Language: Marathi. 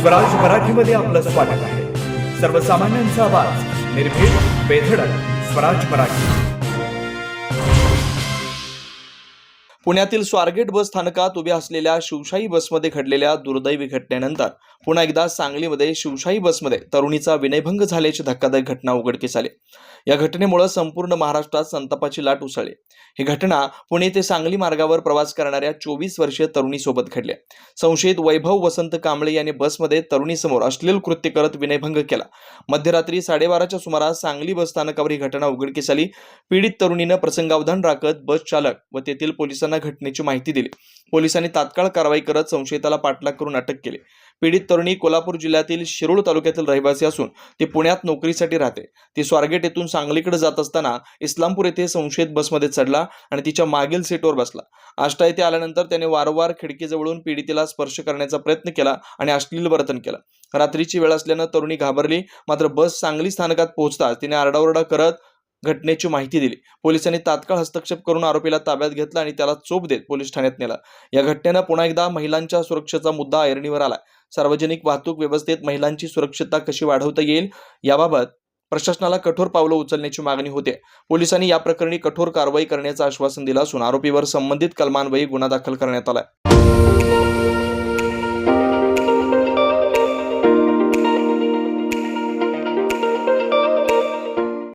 स्वराज मराठीमध्ये आपलं स्वागत आहे। सर्वसामान्यांचा आवाज, निर्भीड, बेधडक, स्वराज मराठी। पुण्यातील स्वारगेट बस स्थानकात उभ्या असलेल्या शिवशाही बसमध्ये घडलेल्या दुर्दैवी घटनेनंतर पुन्हा एकदा सांगलीमध्ये शिवशाही बसमध्ये तरुणीचा विनयभंग झाल्याची धक्कादायक घटना उघडकीस आली। या घटनेमुळे संपूर्ण महाराष्ट्रात संतापाची लाट उसळली। ही घटना पुणे ते सांगली मार्गावर प्रवास करणाऱ्या 24 वर्षीय तरुणीसोबत घडली। संशयित वैभव वसंत कांबळे याने बसमध्ये तरुणीसमोर अश्लील कृत्य करत विनयभंग केला। मध्यरात्री 12:30च्या सुमारास सांगली बस स्थानकावर ही घटना उघडकीस आली। पीडित तरुणीनं प्रसंगावधान राखत बस चालक व तेथील पोलिसांना घटनेची माहिती दिली। पोलिसांनी तात्काळ कारवाई करत संशयिताला पाठलाग करून अटक केली। पीडित तरुणी कोल्हापूर जिल्ह्यातील शिरूर तालुक्यातील रहिवासी असून ती पुण्यात नोकरीसाठी राहते। ती स्वारगेट येथून सांगलीकडे जात असताना इस्लामपूर येथे संशयित बसमध्ये चढला आणि तिच्या मागील सीटवर बसला। आष्टा येथे आल्यानंतर त्याने वारंवार खिडकीजवळून पीडितेला स्पर्श करण्याचा प्रयत्न केला आणि अश्लील वर्तन केलं। रात्रीची वेळ असल्यानं तरुणी घाबरली, मात्र बस सांगली स्थानकात पोहोचताच तिने आरडाओरडा करत घटनेची माहिती दिली। पोलिसांनी तात्काळ हस्तक्षेप करून आरोपीला ताब्यात घेतला आणि त्याला चोप देत पोलीस ठाण्यात नेला। या घटनेनं पुन्हा एकदा महिलांच्या सुरक्षेचा मुद्दा ऐरणीवर आला। सार्वजनिक वाहतूक व्यवस्थेत महिलांची सुरक्षितता कशी वाढवता येईल याबाबत प्रशासनाला कठोर पावलं उचलण्याची मागणी होते। पोलिसांनी या प्रकरणी कठोर कारवाई करण्याचं आश्वासन दिलं असून आरोपीवर संबंधित कलमान्वये गुन्हा दाखल करण्यात आला।